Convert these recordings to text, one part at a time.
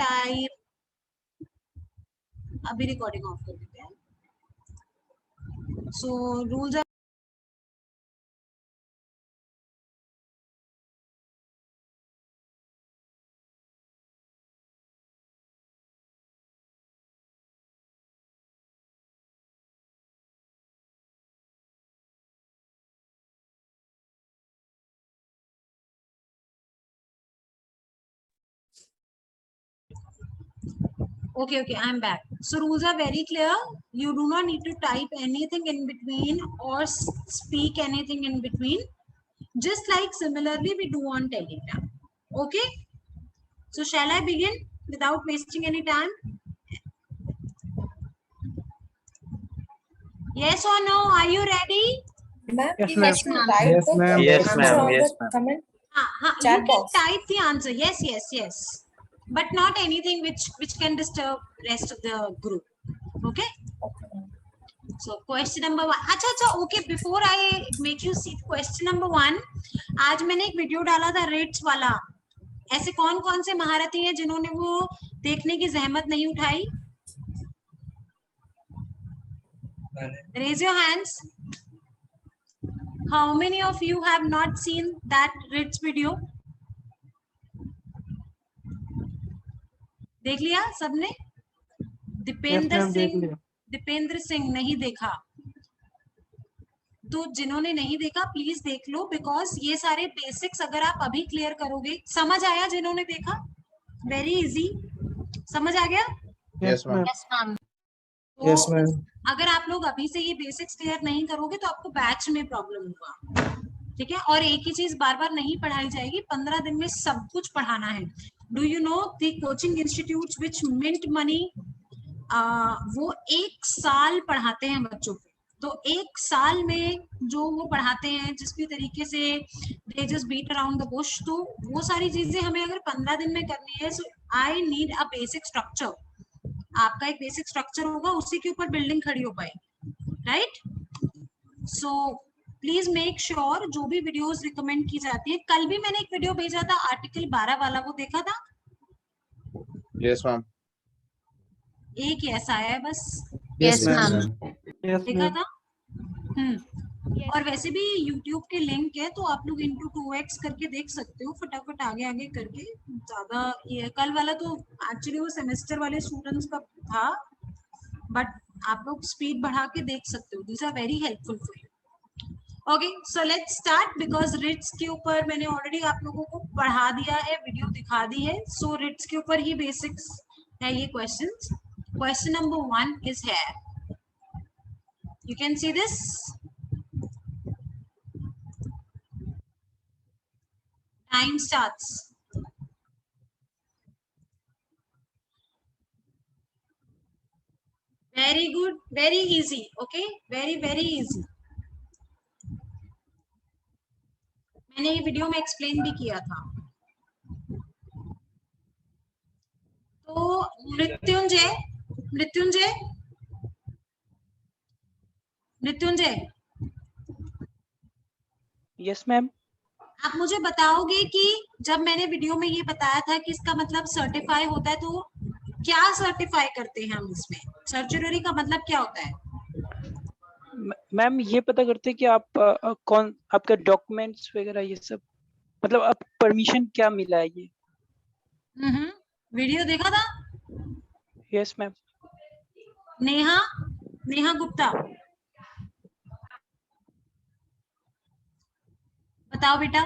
type. अभी recording of कर देते हैं. So rules are okay, I'm back. So rules are very clear. You do not need to type anything in between or speak anything in between, just like similarly we do on Telegram. Okay, so shall I begin without wasting any time? Yes or no? Are you ready? Ma'am, Yes, you ma'am. have to Yes, type Yes, the ma'am. Yes, answer ma'am. on Yes, the ma'am. comment You chat can box. type the answer. Yes, but not anything which can disturb rest of the group. Okay. Okay, ma'am. So question number 1. अच्छा okay, before I make you see question number 1, आज मैंने एक video डाला था rates वाला. ऐसे कौन कौन से महारथी हैं जिन्होंने वो देखने की जहमत नहीं उठाई? Raise your hands. How many of you have not seen that RITS video? देख लिया सबने? दीपेंद्र सिंह नहीं देखा. तो जिन्होंने नहीं देखा प्लीज देख लो, बिकॉज ये सारे बेसिक्स अगर आप अभी क्लियर करोगे. समझ आया जिन्होंने देखा? Very easy. समझ आ गया? Yes, ma'am. Yes, तो ma'am. अगर आप लोग अभी से ये बेसिक्स क्लियर नहीं करोगे तो आपको बैच में प्रॉब्लम होगा. ठीक है. और एक ही चीज बार बार नहीं पढ़ाई जाएगी. 15 दिन में सब कुछ पढ़ाना है. Do you know the coaching institute which mint money, वो 1 साल पढ़ाते हैं बच्चों को. तो 1 साल में जो वो पढ़ाते हैं जिस भी तरीके से they just beat around the bush, तो वो सारी चीजें हमें अगर 15 दिन में करनी है, so I need a basic structure. आपका एक बेसिक स्ट्रक्चर होगा, उसी के ऊपर बिल्डिंग खड़ी हो पाएगी. Right. So please make sure जो भी वीडियोस रिकमेंड की जाती है. कल भी मैंने एक वीडियो भेजा था आर्टिकल 12 वाला, वो देखा था? Yes, ma'am. एक ही ऐसा है बस. Yes, ma'am. Yes, देखा ma'am. था? और वैसे भी YouTube के लिंक है, तो आप लोग into 2x करके देख सकते हो, फटाफट आगे आगे करके. ज्यादा ये कल वाला तो एक्चुअली वो सेमेस्टर वाले स्टूडेंट्स का था, बट आप लोग स्पीड बढ़ा के देख सकते हो. These are very helpful for you. Okay, so let's start. Because writs के ऊपर मैंने ऑलरेडी आप लोगों को पढ़ा दिया है, वीडियो दिखा दी है. सो रिट्स के ऊपर ही बेसिक्स है ये क्वेश्चंस. क्वेश्चन नंबर 1 इज है, you can see this. Time starts. Very good, very easy. Okay, very easy. मैंने ये वीडियो में एक्सप्लेन भी किया था. तो मृत्युंजय, Yes, ma'am. आप मुझे बताओगे कि जब मैंने वीडियो में ये बताया था कि इसका मतलब सर्टिफाई होता है, तो क्या सर्टिफाई करते हैं हम इसमें? सर्चुररी का मतलब क्या होता है? मैम ये पता करते हैं कि आप कौन, आपका डॉक्यूमेंट्स वगैरह ये सब, मतलब आप परमिशन क्या मिला है ये. वीडियो देखा था? Yes, ma'am. नेहा गुप्ता, बताओ बेटा.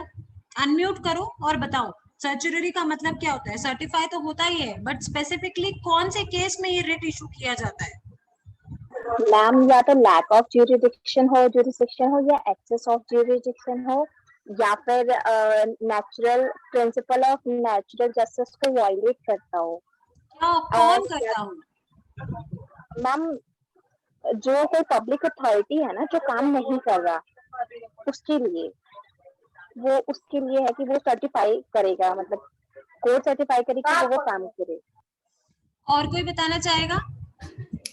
अनम्यूट करो और बताओ सर्चुररी का मतलब क्या होता है. सर्टिफाई तो होता ही है, बट स्पेसिफिकली कौन से केस में ये रिट इशू किया जाता है? मैम या तो लैक ऑफ ज्यूरिडिक्शन हो या एक्सेस ऑफ ज्यूरिडिक्शन हो, या फिर natural principle of natural justice को वायलेट करता हो. कौन करता हो? मैम जो कोई पब्लिक अथॉरिटी है ना, जो काम नहीं कर रहा, उसके लिए है कि वो सर्टिफाई करेगा, मतलब कोर्ट सर्टिफाई करेगी तो वो काम करे. और कोई बताना चाहेगा?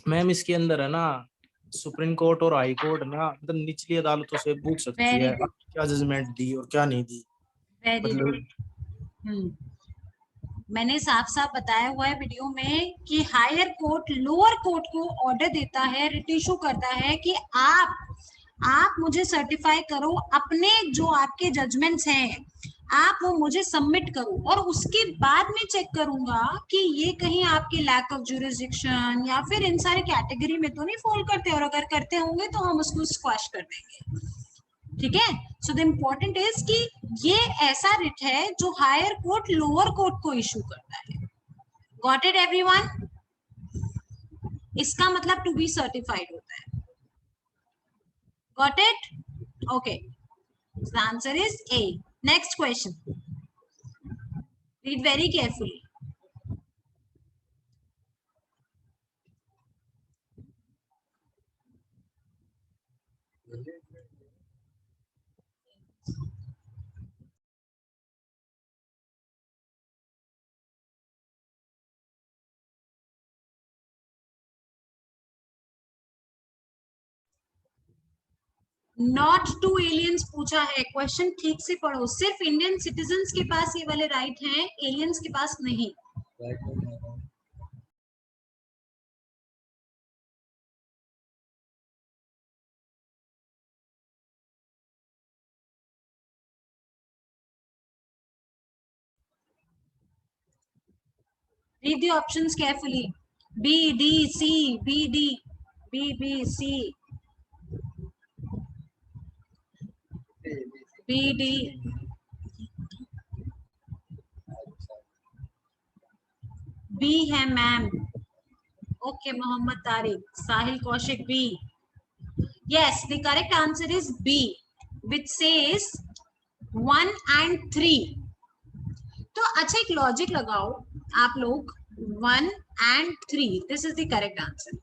मैम इसके अंदर है ना, सुप्रीम कोर्ट और हाई कोर्ट ना, मतलब निचली अदालतों से पूछ सकती है क्या जजमेंट दी और क्या नहीं दी. वेरी मतलब गुड. मैंने साफ साफ बताया हुआ है वीडियो में कि हायर कोर्ट लोअर कोर्ट को ऑर्डर देता है, रिट इशू करता है कि आप मुझे सर्टिफाई करो, अपने जो आपके जजमेंट्स हैं आप वो मुझे सबमिट करो, और उसके बाद में चेक करूंगा कि ये कहीं आपके लैक ऑफ ज्यूरिसडिक्शन या फिर इन सारे कैटेगरी में तो नहीं फॉल करते, और अगर करते होंगे तो हम उसको स्क्वैश कर देंगे। ठीक है, सो द इम्पोर्टेंट इज कि ये ऐसा रिट है जो हायर कोर्ट लोअर कोर्ट को इशू करता है। Got it everyone? इसका मतलब टू बी सर्टिफाइड होता है। Got it? Okay, the answer is A. Next question, read very carefully. Not to aliens पूछा है, क्वेश्चन ठीक से पढ़ो। सिर्फ इंडियन सिटीजन्स के पास ये वाले राइट हैं, एलियंस के पास नहीं। Read the options carefully. B, D, C, B, D, B, B, C, B, D. B है ma'am. Okay, Mohammad Tariq, Sahil Kaushik, B. Yes, the correct answer is B, which says 1 and 3. तो अच्छा एक लॉजिक लगाओ आप लोग, 1 and 3, this is the correct answer.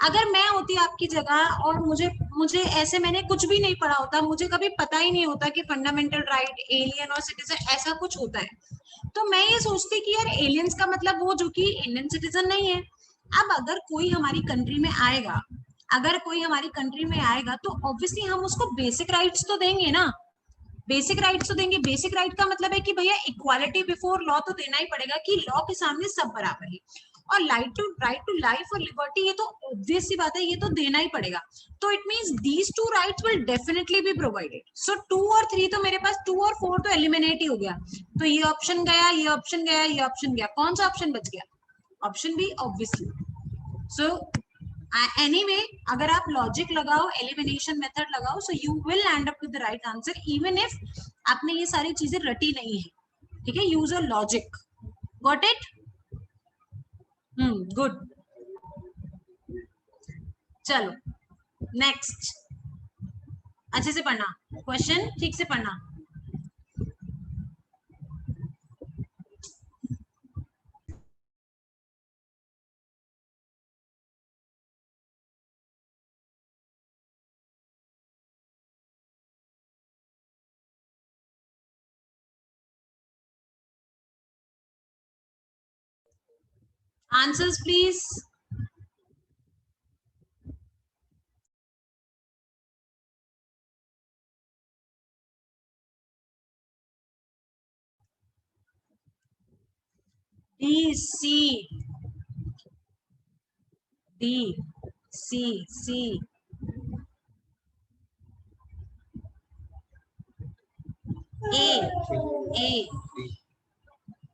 अगर मैं होती आपकी जगह और मुझे ऐसे, मैंने कुछ भी नहीं पढ़ा होता, मुझे कभी पता ही नहीं होता कि फंडामेंटल राइट, एलियन और सिटीजन ऐसा कुछ होता है, तो मैं ये सोचती कि यार एलियंस का मतलब वो जो कि इंडियन सिटीजन नहीं है। अब अगर कोई हमारी कंट्री में आएगा, तो ऑब्वियसली हम उसको बेसिक राइट्स तो देंगे ना, बेसिक राइट्स तो देंगे। बेसिक राइट का मतलब है कि भैया इक्वालिटी बिफोर लॉ तो देना ही पड़ेगा, कि लॉ के सामने सब बराबर है, और राइट टू लाइफ और लिबर्टी, ये तो ऑब्वियस सी बात है, ये तो देना ही पड़ेगा। तो it means these two rights will definitely be provided. So 2 और 3 तो मेरे पास, 2 और 4 तो एलिमिनेट ही हो गया, तो ये ऑप्शन गया, ये ऑप्शन गया, ये ऑप्शन गया, कौन सा ऑप्शन बच गया? Option B obviously. So anyway, अगर आप लॉजिक लगाओ, एलिमिनेशन मेथड लगाओ, so you will end up with the right answer, even if आपने ये सारी चीजें रटी नहीं है। ठीक है, use your logic. Got it? Good. चलो नेक्स्ट, अच्छे से पढ़ना, क्वेश्चन ठीक से पढ़ना। Answers please. D, C, D, C, C. A,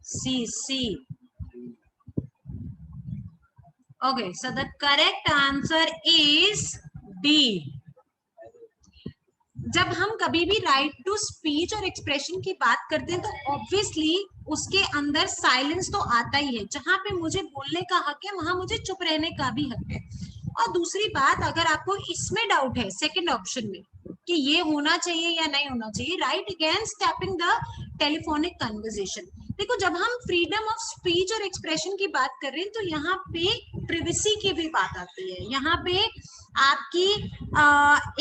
C, C. Okay, so the correct answer is D. जब हम कभी भी राइट टू स्पीच और एक्सप्रेशन की बात करते हैं तो ऑब्वियसली उसके अंदर साइलेंस तो आता ही है। जहां पे मुझे बोलने का हक है वहां मुझे चुप रहने का भी हक है। और दूसरी बात, अगर आपको इसमें डाउट है सेकंड ऑप्शन में कि ये होना चाहिए या नहीं होना चाहिए, right against tapping the telephonic conversation, देखो जब हम फ्रीडम ऑफ स्पीच और एक्सप्रेशन की बात कर रहे हैं तो यहाँ पे प्रिवेसी की भी बात आती है, यहाँ पे आपकी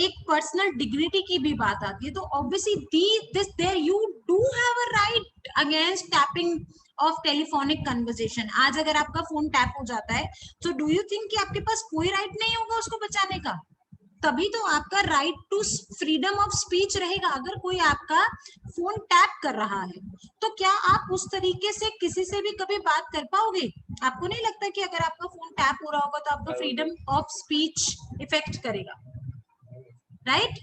एक पर्सनल डिग्निटी की भी बात आती है। तो obviously this there you do have a right against tapping of telephonic conversation. आज अगर आपका फोन टैप हो जाता है तो डू यू थिंक कि आपके पास कोई राइट नहीं होगा उसको बचाने का? तभी तो आपका right to freedom of speech रहेगा। अगर कोई आपका फोन टैप कर रहा है तो क्या आप उस तरीके से किसी से भी कभी बात कर पाओगे? आपको नहीं लगता कि अगर आपका फोन टैप हो रहा होगा तो आपका फ्रीडम ऑफ स्पीच इफेक्ट करेगा, right?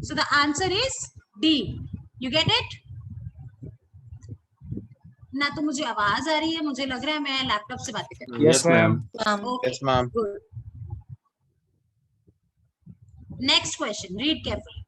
So the answer is D. You get it? ना तो मुझे आवाज आ रही है, मुझे लग रहा है मैं लैपटॉप से बातें कर रही यस मैम। हूँ। Yes, ma'am. Good. Next question. Read carefully.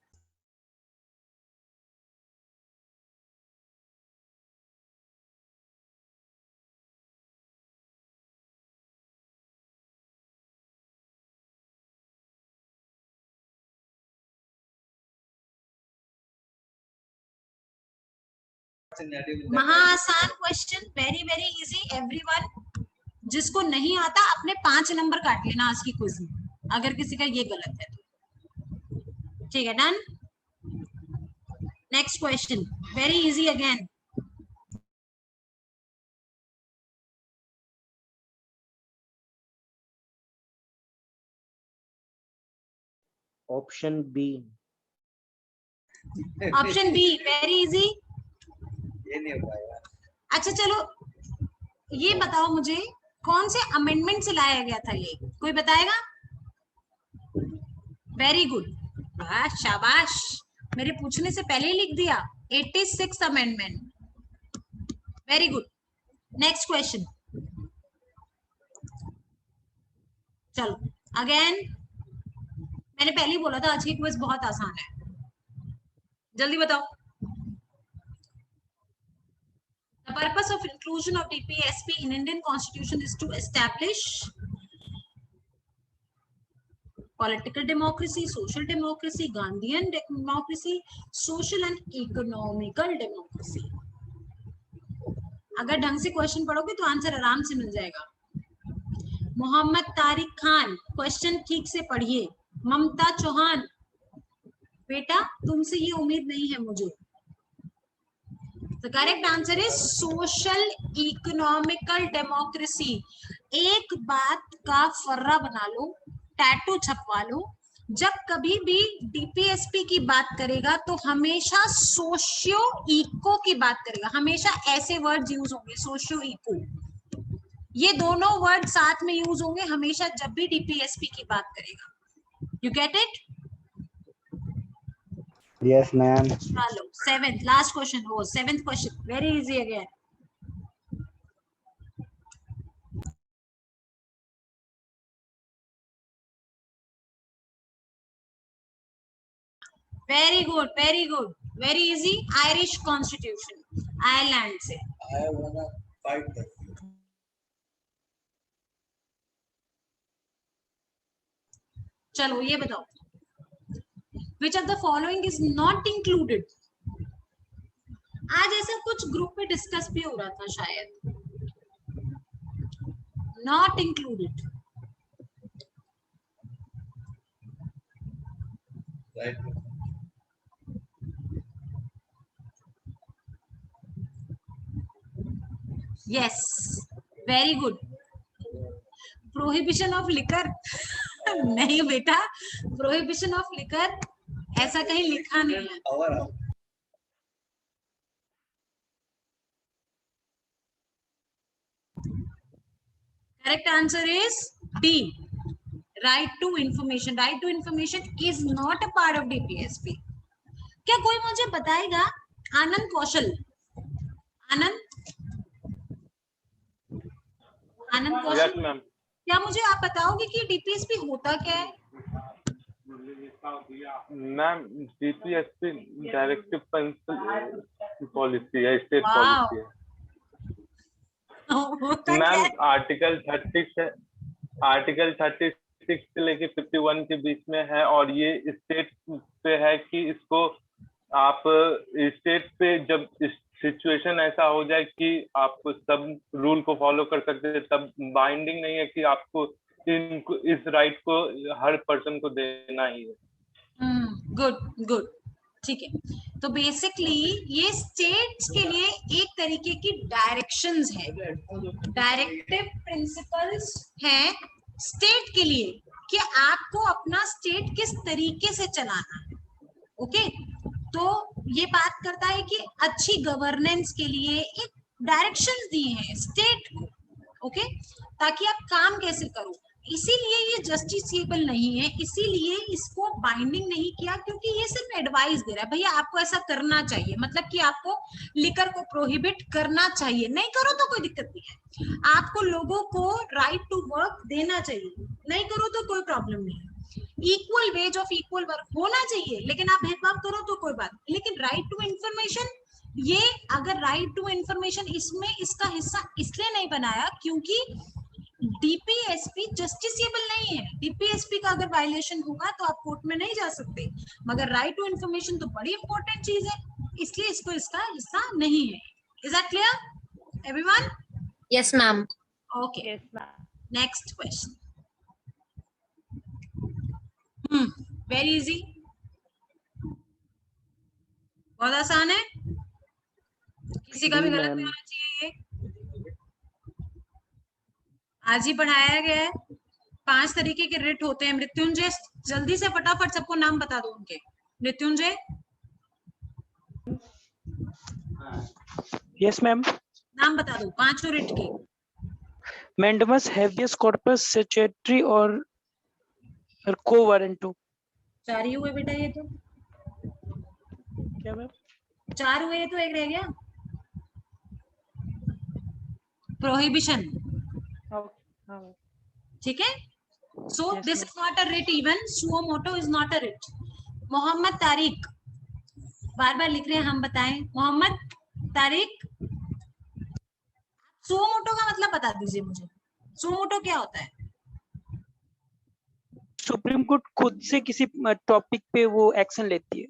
महाआसान question, very very easy everyone. जिसको नहीं आता अपने 5 नंबर काट लेना आज की क्विज में, अगर किसी का ये गलत है तो। ठीक है, done. Next question, very easy again. Option B. Option B, very easy. अच्छा चलो, ये बताओ मुझे कौन से अमेंडमेंट से लाया गया था ये, कोई बताएगा? वेरी गुड, वाह शाबाश, मेरे पूछने से पहले ही लिख दिया। 86 amendment, very good. Next question, चलो अगेन, मैंने पहले ही बोला था आज की क्विज बहुत आसान है, जल्दी बताओ। The purpose of inclusion of DPSP in Indian Constitution is to establish political democracy, social democracy, Gandhian democracy, social and economical democracy. अगर ढंग से क्वेश्चन पढ़ोगे तो आंसर आराम से मिल जाएगा। मोहम्मद तारिक खान, क्वेश्चन ठीक से पढ़िए। ममता चौहान, बेटा तुमसे ये उम्मीद नहीं है मुझे। The correct answer is social economical democracy. एक बात का फर्रा बना लो, टैटू छपवा लो, जब कभी भी डीपीएसपी की बात करेगा तो हमेशा सोशियो इको की बात करेगा। हमेशा ऐसे वर्ड यूज होंगे, सोशियो इको, ये दोनों वर्ड साथ में यूज होंगे हमेशा जब भी डीपीएसपी की बात करेगा। You get it? Yes, ma'am. चलो सेवेंथ लास्ट क्वेश्चन हो, seventh question very easy again. Very good, very good, very easy. Irish constitution, Ireland से। चलो ये बताओ, Which of the following is not included? आज ऐसा कुछ ग्रुप में डिस्कस भी हो रहा था शायद। Not included. Right. Yes, very good. Prohibition of liquor. नहीं बेटा, prohibition of liquor ऐसा कहीं लिखा नहीं है। Correct answer is D. Right to information. Right to information is not a part of DPSP. क्या कोई मुझे बताएगा? आनंद कौशल, आनंद कौशल, Yes, ma'am. क्या मुझे आप बताओगे कि डीपीएसपी होता क्या है? मैम डीपीएसपी डायरेक्टिव पॉलिसी है, स्टेट Wow. पॉलिसी है। होता क्या है? मैम आर्टिकल 36 से लेके 51 के बीच में है, और ये स्टेट पे है कि इसको आप स्टेट पे जब सिचुएशन ऐसा हो जाए कि आप सब रूल को फॉलो कर सकते हैं, तब बाइंडिंग नहीं है कि आपको इस राइट को हर पर्सन को देना ही है। गुड गुड, ठीक है। तो बेसिकली ये स्टेट्स के लिए एक तरीके की डायरेक्शंस है, डायरेक्टिव प्रिंसिपल्स हैं स्टेट के लिए कि आपको अपना स्टेट किस तरीके से चलाना है। ओके, तो ये बात करता है कि अच्छी गवर्नेंस के लिए एक डायरेक्शंस दिए हैं स्टेट को, ओके, ताकि आप काम कैसे करो। इसीलिए ये जस्टिसेबल नहीं है, इसीलिए इसको बाइंडिंग नहीं किया, क्योंकि ये सिर्फ एडवाइस दे रहा है, भैया आपको ऐसा करना चाहिए, मतलब कि आपको लिकर को प्रोहिबिट करना चाहिए, नहीं करो तो कोई दिक्कत नहीं है। आपको लोगों को राइट टू वर्क देना चाहिए, नहीं करो तो कोई प्रॉब्लम नहीं है। Equal ways of equal work होना चाहिए, लेकिन आप भेदभाव करो तो कोई बात, लेकिन राइट टू इंफॉर्मेशन, ये अगर राइट टू इंफॉर्मेशन इसमें इसका हिस्सा इसलिए नहीं बनाया क्योंकि डीपीएसपी जस्टिसेबल नहीं है। डीपीएसपी का अगर वायलेशन होगा तो आप कोर्ट में नहीं जा सकते, मगर राइट टू इंफॉर्मेशन तो बड़ी इंपॉर्टेंट चीज है, इसलिए इसको इसका हिस्सा नहीं है। Is that clear everyone? Yes, ma'am. Okay, Yes, ma'am. Next question. Very easy, बहुत आसान है, किसी का भी गलत नहीं होना चाहिए। ये आज ही पढ़ाया गया है। 5 तरीके के रिट होते हैं। मृत्युंजय, जल्दी से फटाफट सबको नाम बता दो उनके। Mrityunjay, yes ma'am. नाम बता दो 5 रिट के। मैंडमस, हेवियस कॉर्पस, सेचुटरी और को वारंटो। 4 ही हुए बेटा, ये तो क्या मैम? 4 हुए, तो एक रह गया, प्रोहिबिशन। ठीक है, so Yes, this ma'am. Is not a writ, even suo motu is not a writ. Mohammad Tariq, बार बार लिख रहे हैं, हम बताएं। मोहम्मद तारिक, सुओ मोटो का मतलब बता दीजिए मुझे। सुओ मोटो क्या होता है? सुप्रीम कोर्ट खुद से किसी टॉपिक पे वो एक्शन लेती है।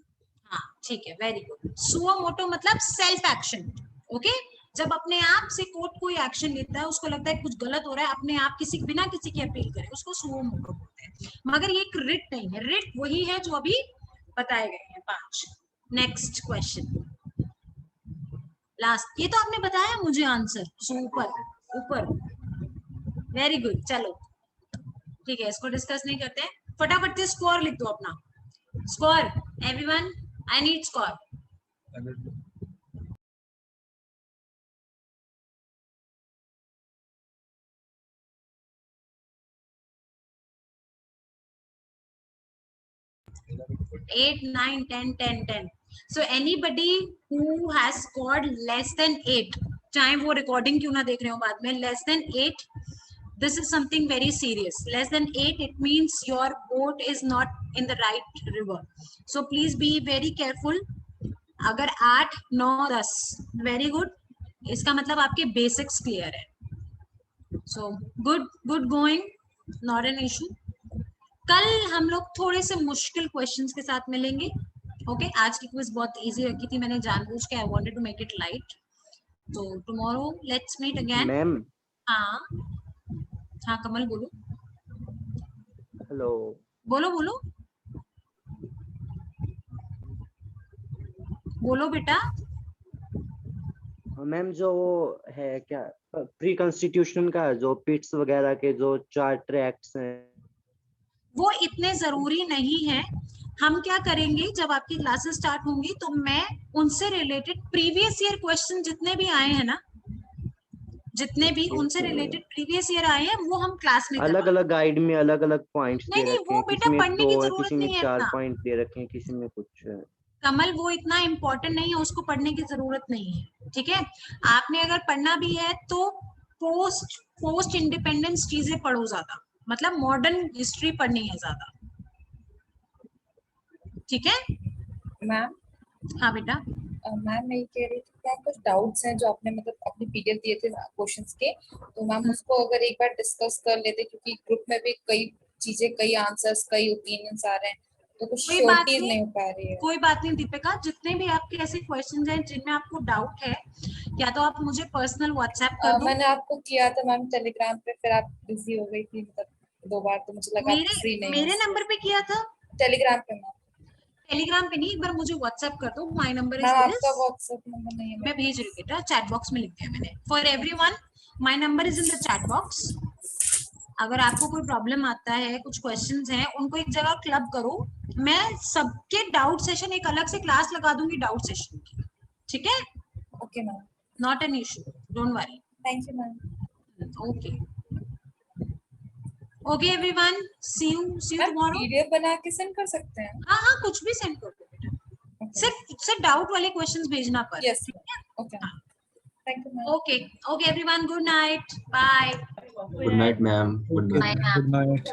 हाँ ठीक है, वेरी गुड। सुओ मोटो मतलब सेल्फ एक्शन। ओके, जब अपने आप से कोर्ट कोई एक्शन लेता है, उसको लगता है कुछ गलत हो रहा है, अपने आप किसी बिना किसी की अपील करे, उसको सुओ मोटो बोलते हैं। मगर ये एक रिट नहीं है, रिट वही है जो अभी बताए गए हैं 5। Next question, last. ये तो आपने बताया मुझे आंसर, सो ऊपर ऊपर, वेरी गुड। चलो ठीक है, इसको डिस्कस नहीं करते हैं, फटाफट से स्कोर लिख दो अपना। Score everyone, I need score. Eight, 9, 10, 10, 10. So anybody who has scored less than 8, चाहे वो रिकॉर्डिंग क्यों ना देख रहे हो बाद में, less than 8, this is something very serious. Less than 8, it means your boat is not in the right river. So please be very careful. अगर 8, 9, 10, very good. इसका मतलब आपके बेसिक्स क्लियर है। So good going, not an issue. कल हम लोग थोड़े से मुश्किल क्वेश्चंस के साथ मिलेंगे। ओके, आज की क्विज बहुत इजी रखी थी मैंने जानबूझ के, I wanted to make it light. तो tomorrow let's meet again. Ma'am. हाँ हाँ, कमल बोलो। हेलो। बोलो बोलो बोलो बेटा। मैम, जो वो है क्या प्री कॉन्स्टिट्यूशन का जो पिट्स वगैरह के जो 4 ट्रैक्ट्स हैं, वो इतने जरूरी नहीं है। हम क्या करेंगे, जब आपकी क्लासेस स्टार्ट होंगी तो मैं उनसे रिलेटेड प्रीवियस ईयर क्वेश्चन जितने भी आए हैं ना, जितने भी उनसे रिलेटेड प्रीवियस ईयर आए हैं, वो हम क्लास में अलग अलग गाइड में अलग अलग पॉइंट्स दे नहीं, रखे वो हैं। बेटा किसी में पढ़ने की 2 है, जरूरत किसी में नहीं है 4 इतना। पॉइंट दे रखे हैं, किसी में कुछ है। कमल, वो इतना इम्पोर्टेंट नहीं है, उसको पढ़ने की जरूरत नहीं है। ठीक है, आपने अगर पढ़ना भी है तो पोस्ट इंडिपेंडेंस चीजें पढ़ो ज्यादा, मतलब मॉडर्न हिस्ट्री पढ़नी है ज्यादा। ठीक है मैम। हाँ बेटा। मैम मैं ये कह रही थी कि मैम कुछ डाउट्स हैं जो आपने मतलब अपनी पीडीएफ दिए थे क्वेश्चंस के, तो मैम उसको अगर एक बार डिस्कस कर लेते, क्योंकि ग्रुप में भी कई चीजें, कई आंसर्स, कई ओपिनियंस आ रहे हैं, तो कुछ कोई बात श्योरिटी नहीं हो पा रही है। कोई बात नहीं दीपिका, जितने भी आपके ऐसे क्वेश्चंस हैं जिनमें आपको डाउट है, या तो आप मुझे पर्सनल व्हाट्सएप कर दो। मैंने आपको किया था मैम टेलीग्राम पे, फिर आप बिजी हो गई थी, मतलब 2 बार, तो मुझे लगा आप फ्री नहीं। मेरे नंबर पे किया था टेलीग्राम पे मैम। टेलीग्राम पे नहीं, एक बार मुझे व्हाट्सएप कर दो। माय नंबर इज आपका व्हाट्सएप नंबर नहीं है, मैं भेज रही हूँ बेटा, चैट बॉक्स में लिख दिया मैंने। For everyone, my number is in the chat box. अगर आपको कोई प्रॉब्लम आता है, कुछ क्वेश्चंस हैं, उनको एक जगह क्लब करो। मैं सबके डाउट सेशन एक अलग से क्लास लगा दूंगी डाउट सेशन की, ठीक है? Okay ma'am, not an issue, don't worry. Thank you ma'am. Okay okay everyone, see you ma'am tomorrow. PDF बना के सेंड कर सकते हैं? हाँ हाँ, कुछ भी सेंड कर दो बेटा, सिर्फ डाउट वाले क्वेश्चंस भेजना पर। Yes, okay, thank you ma'am. Okay okay everyone, good night, bye. Good night ma'am, good night. Bye, ma'am. Good night.